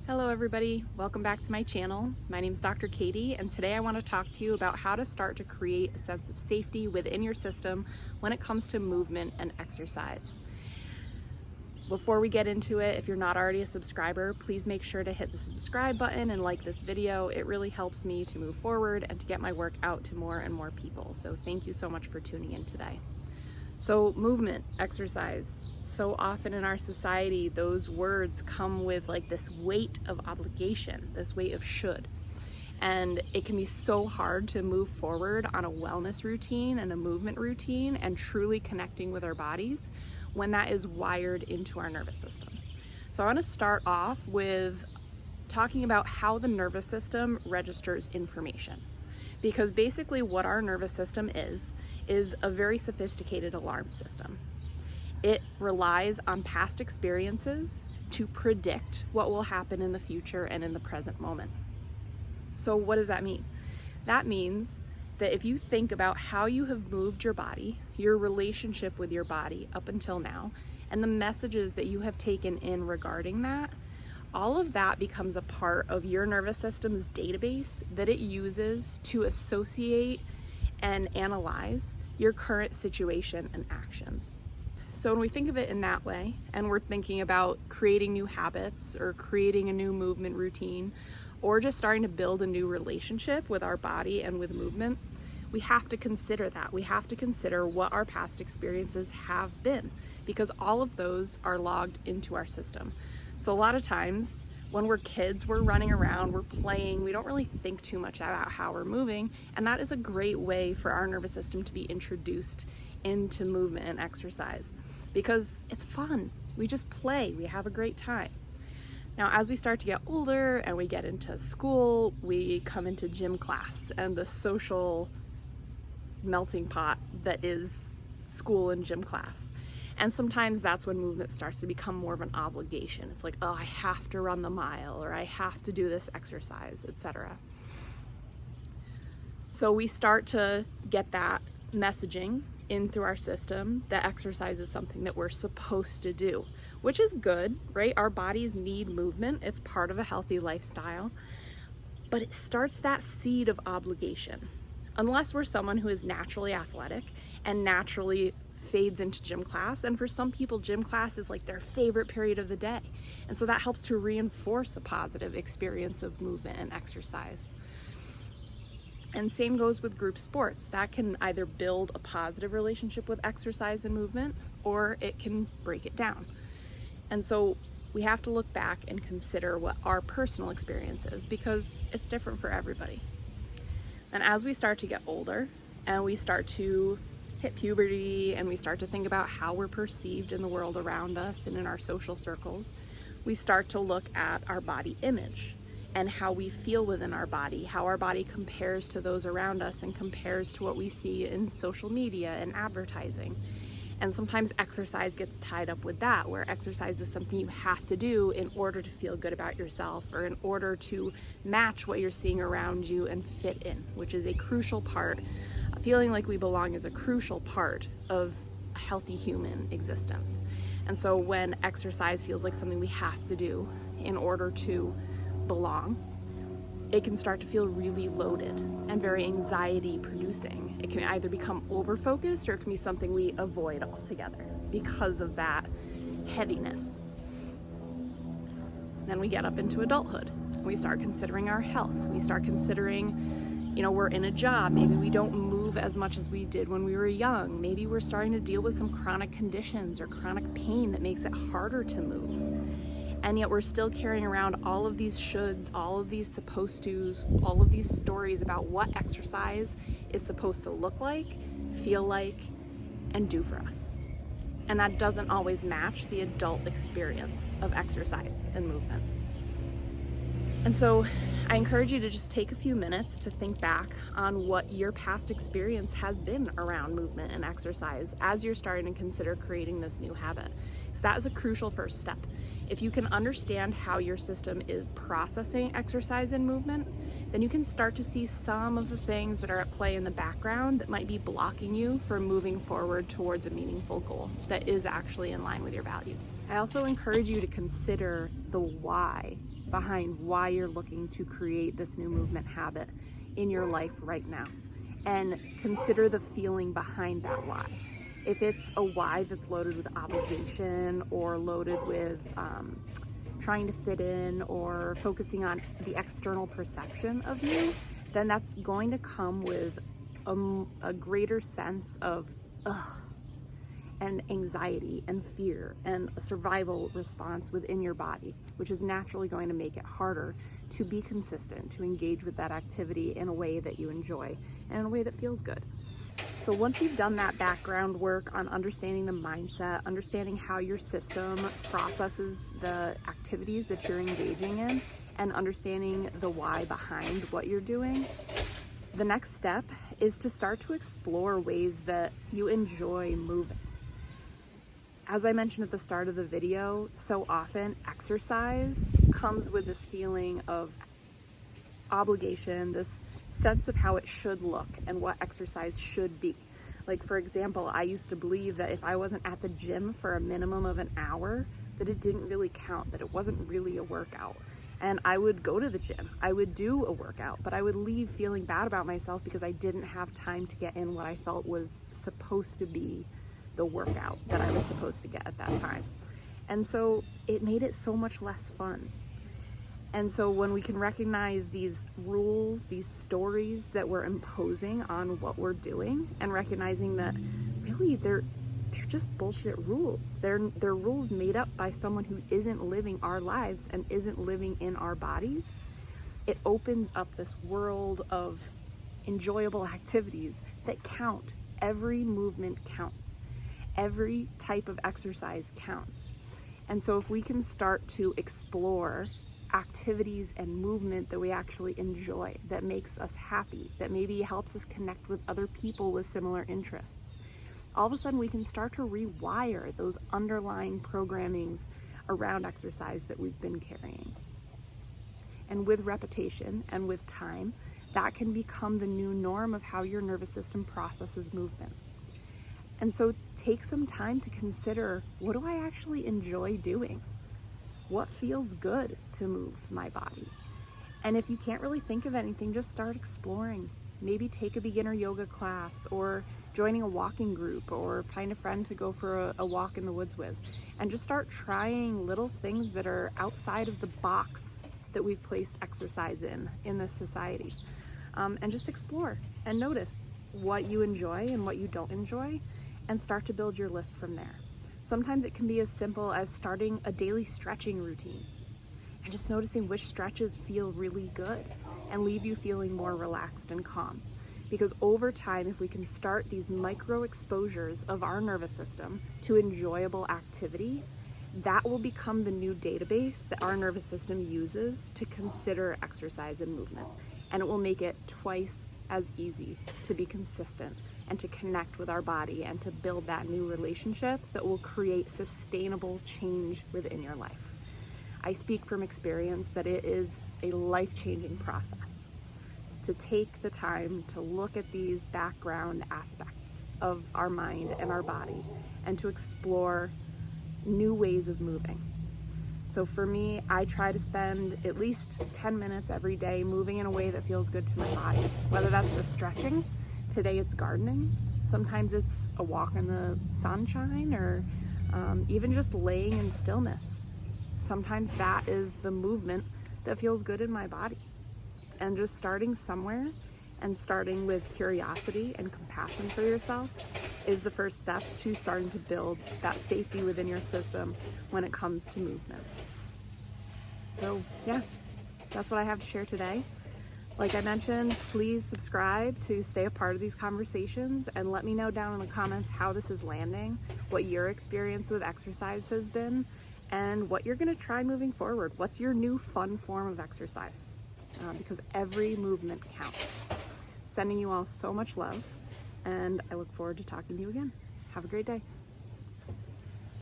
Hello everybody, welcome back to my channel. My name is Dr. Katie, and today I want to talk to you about how to start to create a sense of safety within your system when it comes to movement and exercise. Before we get into it, if you're not already a subscriber, please make sure to hit the subscribe button and like this video. It really helps me to move forward and to get my work out to more and more people. So thank you so much for tuning in today. So movement, exercise, so often in our society, those words come with like this weight of obligation, this weight of should. And it can be so hard to move forward on a wellness routine and a movement routine and truly connecting with our bodies when that is wired into our nervous system. So I want to start off with talking about how the nervous system registers information. Because basically what our nervous system is a very sophisticated alarm system. It relies on past experiences to predict what will happen in the future and in the present moment. So what does that mean? That means that if you think about how you have moved your body, your relationship with your body up until now, and the messages that you have taken in regarding that, all of that becomes a part of your nervous system's database that it uses to associate and analyze your current situation and actions. So when we think of it in that way, and we're thinking about creating new habits or creating a new movement routine, or just starting to build a new relationship with our body and with movement, we have to consider that. We have to consider what our past experiences have been, because all of those are logged into our system. So a lot of times when we're kids, we're running around, we're playing, we don't really think too much about how we're moving, and that is a great way for our nervous system to be introduced into movement and exercise because it's fun. We just play, we have a great time. Now, as we start to get older and we get into school, we come into gym class and the social melting pot that is school and gym class. And sometimes that's when movement starts to become more of an obligation. It's like, oh, I have to run the mile, or I have to do this exercise, etc. So we start to get that messaging in through our system that exercise is something that we're supposed to do, which is good, right? Our bodies need movement. It's part of a healthy lifestyle, but it starts that seed of obligation. Unless we're someone who is naturally athletic and naturally fades into gym class, and for some people gym class is like their favorite period of the day, and so that helps to reinforce a positive experience of movement and exercise. And same goes with group sports. That can either build a positive relationship with exercise and movement, or it can break it down. And so we have to look back and consider what our personal experience is, because it's different for everybody. And as we start to get older and we start to hit puberty and we start to think about how we're perceived in the world around us and in our social circles, we start to look at our body image and how we feel within our body, how our body compares to those around us and compares to what we see in social media and advertising. And sometimes exercise gets tied up with that, where exercise is something you have to do in order to feel good about yourself, or in order to match what you're seeing around you and fit in, which is a crucial part. Feeling like we belong is a crucial part of a healthy human existence. And so when exercise feels like something we have to do in order to belong, it can start to feel really loaded and very anxiety producing. It can either become over-focused or it can be something we avoid altogether because of that heaviness. Then we get up into adulthood. We start considering our health. We start considering, we're in a job. Maybe we don't move as much as we did when we were young. Maybe we're starting to deal with some chronic conditions or chronic pain that makes it harder to move. And yet we're still carrying around all of these shoulds, all of these supposed tos, all of these stories about what exercise is supposed to look like, feel like, and do for us. And that doesn't always match the adult experience of exercise and movement. And so I encourage you to just take a few minutes to think back on what your past experience has been around movement and exercise as you're starting to consider creating this new habit. So that is a crucial first step. If you can understand how your system is processing exercise and movement, then you can start to see some of the things that are at play in the background that might be blocking you from moving forward towards a meaningful goal that is actually in line with your values. I also encourage you to consider the why behind why you're looking to create this new movement habit in your life right now, and consider the feeling behind that why. If it's a why that's loaded with obligation or loaded with trying to fit in or focusing on the external perception of you, then that's going to come with a greater sense of ugh, and anxiety and fear and a survival response within your body, which is naturally going to make it harder to be consistent, to engage with that activity in a way that you enjoy and in a way that feels good. So once you've done that background work on understanding the mindset, understanding how your system processes the activities that you're engaging in, and understanding the why behind what you're doing, the next step is to start to explore ways that you enjoy moving. As I mentioned at the start of the video, so often exercise comes with this feeling of obligation, this sense of how it should look and what exercise should be. Like, for example, I used to believe that if I wasn't at the gym for a minimum of an hour, that it didn't really count, that it wasn't really a workout. And I would go to the gym, I would do a workout, but I would leave feeling bad about myself because I didn't have time to get in what I felt was supposed to be the workout that I was supposed to get at that time. And so it made it so much less fun. And so when we can recognize these rules, these stories that we're imposing on what we're doing, and recognizing that really they're just bullshit rules. They're rules made up by someone who isn't living our lives and isn't living in our bodies. It opens up this world of enjoyable activities that count. Every movement counts. Every type of exercise counts. And so if we can start to explore activities and movement that we actually enjoy, that makes us happy, that maybe helps us connect with other people with similar interests, all of a sudden we can start to rewire those underlying programmings around exercise that we've been carrying. And with repetition and with time, that can become the new norm of how your nervous system processes movement. And so take some time to consider, what do I actually enjoy doing? What feels good to move my body? And if you can't really think of anything, just start exploring. Maybe take a beginner yoga class, or joining a walking group, or find a friend to go for a walk in the woods with, and just start trying little things that are outside of the box that we've placed exercise in this society. And just explore and notice what you enjoy and what you don't enjoy, and start to build your list from there. Sometimes it can be as simple as starting a daily stretching routine and just noticing which stretches feel really good and leave you feeling more relaxed and calm. Because over time, if we can start these micro exposures of our nervous system to enjoyable activity, that will become the new database that our nervous system uses to consider exercise and movement. And it will make it twice as easy to be consistent and to connect with our body and to build that new relationship that will create sustainable change within your life. I speak from experience that it is a life-changing process to take the time to look at these background aspects of our mind and our body and to explore new ways of moving. So for me, I try to spend at least 10 minutes every day moving in a way that feels good to my body, whether that's just stretching. Today it's gardening. Sometimes it's a walk in the sunshine, or even just laying in stillness. Sometimes that is the movement that feels good in my body. And just starting somewhere and starting with curiosity and compassion for yourself is the first step to starting to build that safety within your system when it comes to movement. So yeah, that's what I have to share today. Like I mentioned, please subscribe to stay a part of these conversations, and let me know down in the comments how this is landing, what your experience with exercise has been, and what you're gonna try moving forward. What's your new fun form of exercise? Because every movement counts. Sending you all so much love, and I look forward to talking to you again. Have a great day.